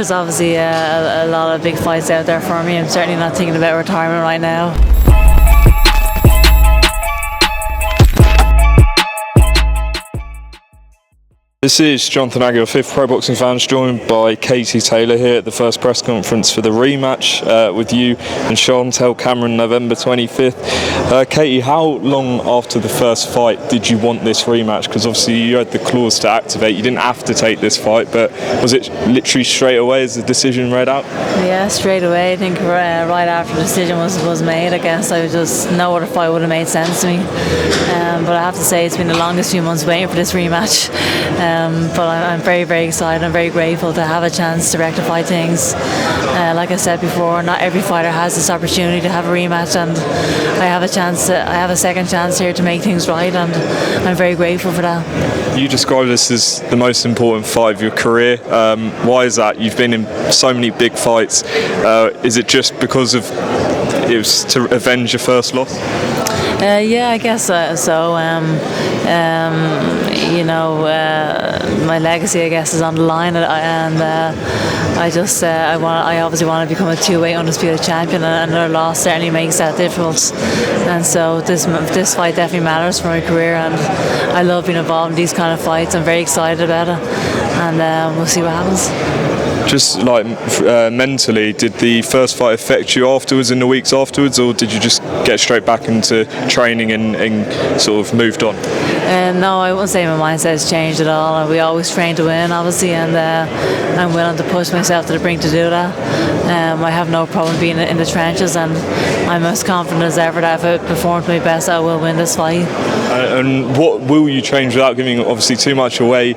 there's obviously a lot of big fights out there for me. I'm certainly not thinking about retirement right now. This is Jonathan Aggie of Fifth Pro Boxing Fans, joined by Katie Taylor here at the first press conference for the rematch with you and Chantelle Cameron, November 25th. Katie, how long after the first fight did you want this rematch? Because obviously you had the clause to activate. You didn't have to take this fight, but was it literally straight away as the decision read out? Yeah, straight away. I think right after the decision was made, I guess I just no other fight would have made sense to me. But I have to say it's been the longest few months waiting for this rematch. But I'm very, very excited. I'm very grateful to have a chance to rectify things. Like I said before, not every fighter has this opportunity to have a rematch, and I have a second chance here to make things right, and I'm very grateful for that. You describe this as the most important fight of your career. Why is that? You've been in so many big fights. Is it just because of it was to avenge your first loss? Yeah, I guess so. My legacy, I guess, is on the line, and I obviously want to become a two-weight undisputed champion, and another loss certainly makes that difficult. And so this fight definitely matters for my career, and I love being involved in these kind of fights. I'm very excited about it, and we'll see what happens. Just like mentally, did the first fight affect you afterwards, in the weeks afterwards, or did you just get straight back into training and sort of moved on? No, I wouldn't say my mindset has changed at all. We always train to win, obviously, and I'm willing to push myself to the brink to do that. I have no problem being in the trenches, and I'm as confident as ever that if I perform to my best, I will win this fight. And what will you change without giving obviously too much away?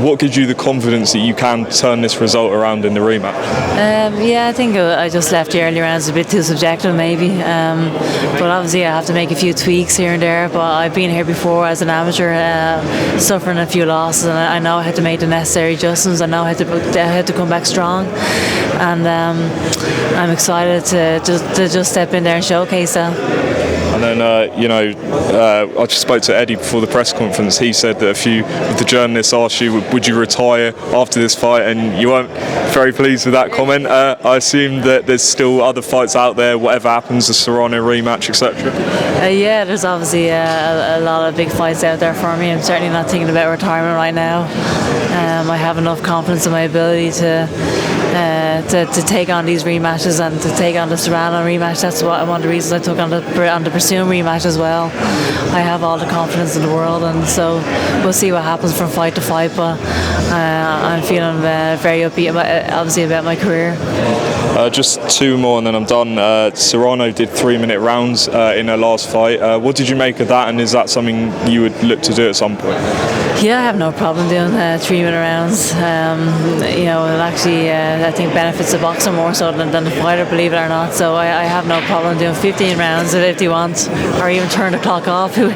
What gives you the confidence that you can turn this result around in the rematch? Yeah, I think I just left the early rounds a bit too subjective maybe, but obviously I have to make a few tweaks here and there, but I've been here before as an amateur, suffering a few losses, and I know I had to make the necessary adjustments. I know I had to come back strong, and I'm excited to just step in there and showcase that. And then, I just spoke to Eddie before the press conference. He said that a few of the journalists asked you, would you retire after this fight? And you weren't very pleased with that comment. I assume that there's still other fights out there, whatever happens, the Serrano rematch, etc. Yeah, there's obviously a lot of big fights out there for me. I'm certainly not thinking about retirement right now. I have enough confidence in my ability to take on these rematches and to take on the Serrano rematch. That's one of the reasons I took on the Pursuing rematch as well. I have all the confidence in the world, and so we'll see what happens from fight to fight, but I'm feeling very upbeat about my career. Just two more and then I'm done. Serrano did 3-minute rounds in her last fight. What did you make of that, and is that something you would look to do at some point? Yeah, I have no problem doing 3-minute rounds. It actually I think benefits the boxer more so than the fighter, believe it or not. So I have no problem doing 15 rounds if they want, or even turn the clock off. Who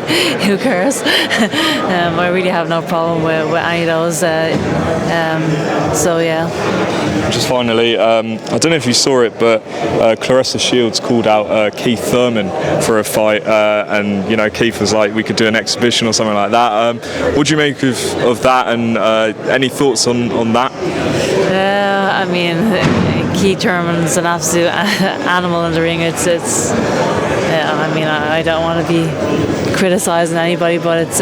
cares? I really have no problem with any of those. So yeah. Just finally, I don't know if you saw it, but Claressa Shields called out Keith Thurman for a fight, and Keith was like, we could do an exhibition or something like that. What do you make of that, and any thoughts on that? Keith Thurman's an absolute animal in the ring. I don't want to be criticising anybody, but it's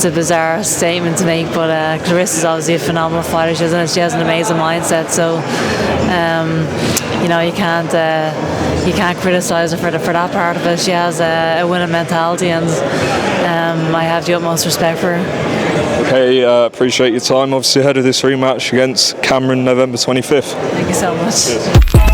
a bizarre statement to make, but Claressa's obviously a phenomenal fighter. She has an amazing mindset, so you can't criticise her for that part of it. She has a winning mentality, and I have the utmost respect for her. Okay, appreciate your time. Obviously ahead of this rematch against Cameron, November 25th. Thank you so much. Cheers.